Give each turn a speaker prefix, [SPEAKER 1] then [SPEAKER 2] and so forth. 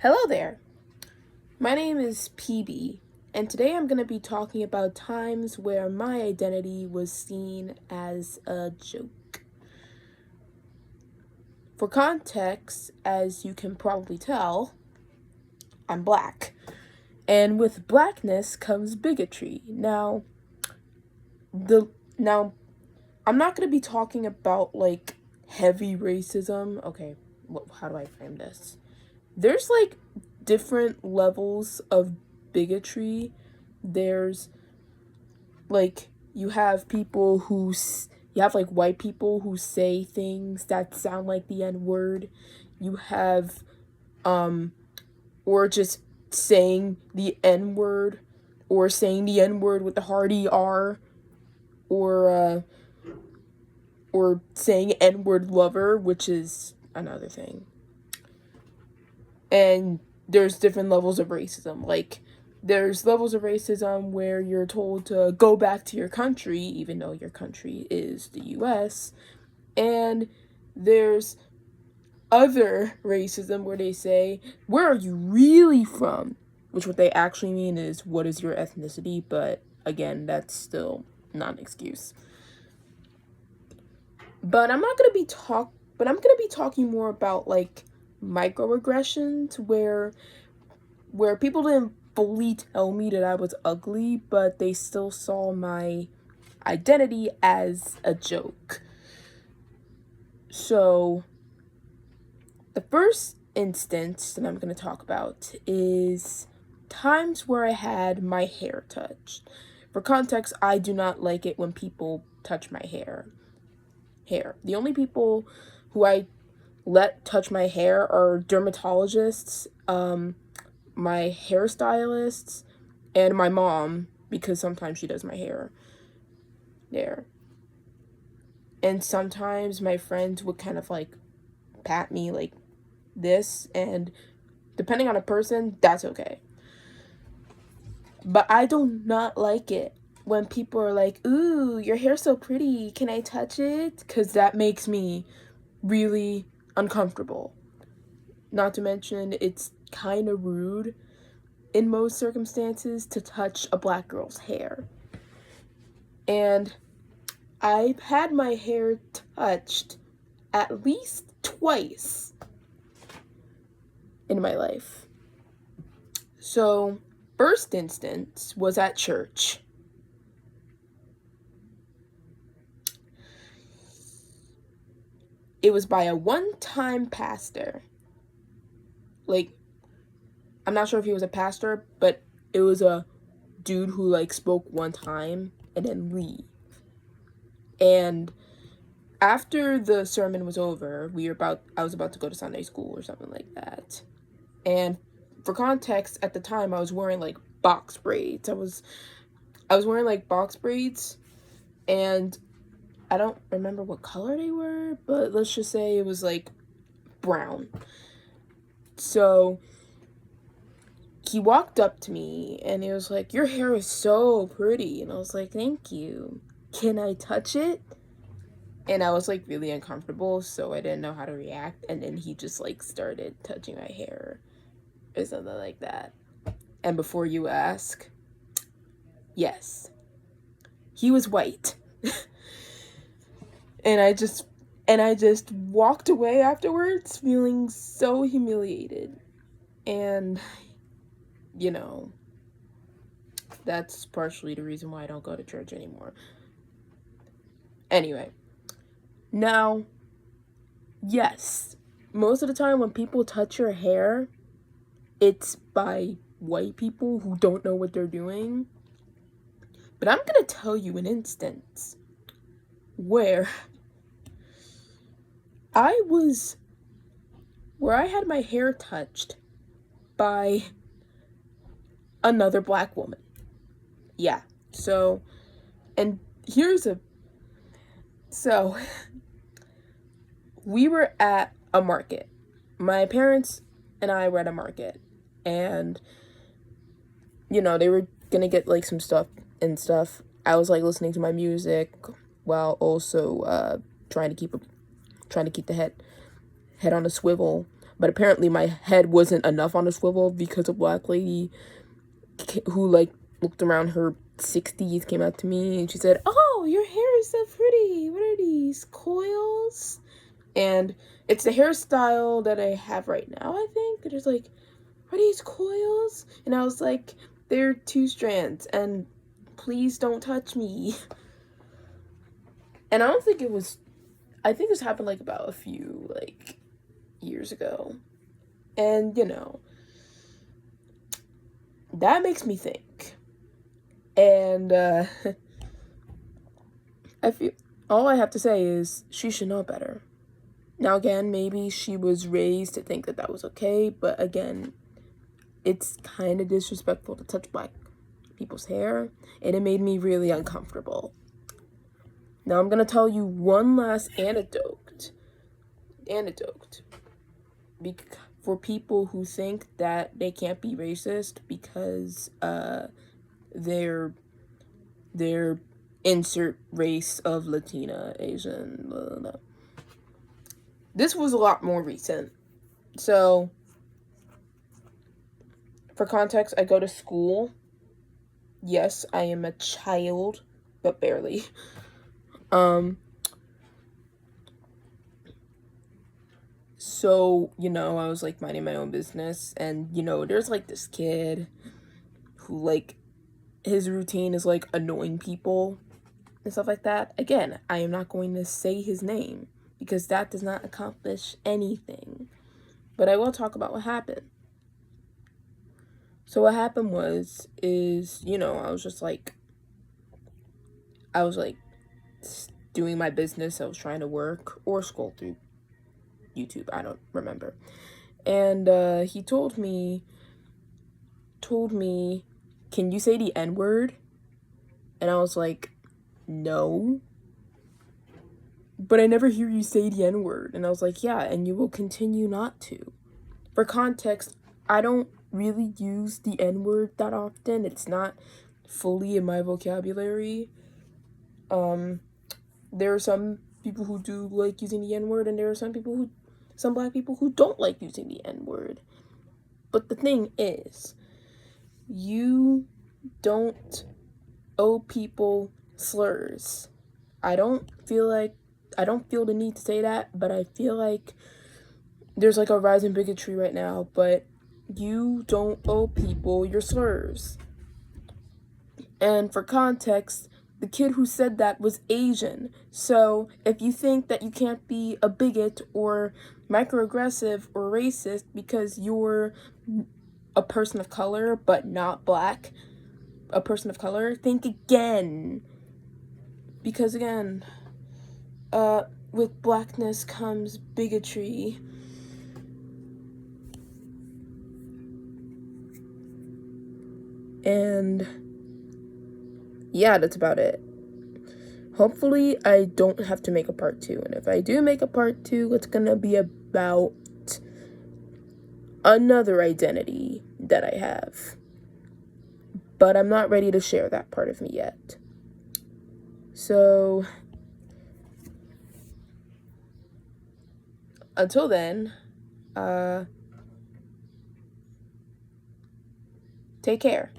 [SPEAKER 1] Hello there. My name is PB, and today I'm going to be talking about times where my identity was seen as a joke. For context, as you can probably tell, I'm black. And with blackness comes bigotry. Now, I'm not going to be talking about like heavy racism. Okay, how do I frame this? There's like different levels of bigotry. There's like you have like white people who say things that sound like the N-word. You have or just saying the N-word, or saying the N-word with the hard ER, or saying N-word lover, which is another thing. And there's different levels of racism. Like, there's levels of racism where you're told to go back to your country, even though your country is the US. And there's other racism where they say, where are you really from? Which what they actually mean is, what is your ethnicity? But again, that's still not an excuse. But I'm gonna be talking more about like microaggressions where people didn't fully tell me that I was ugly, but they still saw my identity as a joke. So, the first instance that I'm going to talk about is times where I had my hair touched. For context, I do not like it when people touch my hair. The only people who I let touch my hair are dermatologists, my hairstylists, and my mom, because sometimes she does my hair there. And sometimes my friends would kind of like pat me like this, and depending on a person, that's okay. But I do not like it when people are like, ooh, your hair's so pretty, can I touch it? Because that makes me really uncomfortable. Not to mention, it's kind of rude in most circumstances to touch a black girl's hair. And I've had my hair touched at least twice in my life. So, first instance was at church. It was by a one-time pastor. Like, I'm not sure if he was a pastor, but it was a dude who like spoke one time and then leave. And after the sermon was over, I was about to go to Sunday school or something like that. And for context, at the time I was wearing like box braids. I was wearing like box braids, and I don't remember what color they were, but let's just say it was like brown. So he walked up to me and he was like, your hair is so pretty. And I was like, thank you. Can I touch it? And I was like really uncomfortable, so I didn't know how to react. And then he just like started touching my hair or something like that. And before you ask, yes, he was white. and I just walked away afterwards feeling so humiliated. And that's partially the reason why I don't go to church anymore. Anyway, now, yes, most of the time when people touch your hair, it's by white people who don't know what they're doing. But I'm gonna tell you an instance where I had my hair touched by another black woman. Yeah. So we were at a market. My parents and I were at a market, and they were gonna get like some stuff and stuff. I was like listening to my music while also trying to keep the head on a swivel. but apparently my head wasn't enough on a swivel because a black lady who like looked around her 60s came up to me and she said, "Oh, your hair is so pretty. What are these, coils?" And it's the hairstyle that I have right now, I think. And it's like, "Are these coils?" And I was like, "They're 2 strands, and please don't touch me." And I don't think it was, I think this happened like about a few like years ago. And you know, that makes me think. And I feel all I have to say is she should know better. Now again, maybe she was raised to think that that was okay, but again, it's kind of disrespectful to touch black people's hair, and it made me really uncomfortable. Now I'm gonna tell you one last anecdote for people who think that they can't be racist because they're insert race of Latina, Asian, blah, blah, blah. This was a lot more recent. So, for context, I go to school. Yes, I am a child, but barely. So, you know, I was like minding my own business, and you know, there's like this kid who like his routine is like annoying people and stuff like that. Again, I am not going to say his name because that does not accomplish anything. But I will talk about what happened. So what happened is, you know, I was like doing my business. I was trying to work or scroll through YouTube. I don't remember. And he told me, "Can you say the N-word?" And I was like, "No. But I never hear you say the N-word." And I was like, "Yeah, and you will continue not to." For context, I don't really use the N-word that often. It's not fully in my vocabulary. There are some people who do like using the N-word, and there are some black people who don't like using the N-word. But the thing is, you don't owe people slurs. I don't feel the need to say that, but I feel like there's like a rise in bigotry right now, but you don't owe people your slurs. And for context, the kid who said that was Asian. So if you think that you can't be a bigot or microaggressive or racist because you're a person of color but not black, a person of color, think again. Because again, with blackness comes bigotry. And yeah, that's about it. Hopefully I don't have to make a part 2. And if I do make a part 2, it's gonna be about another identity that I have. But I'm not ready to share that part of me yet. So until then, take care.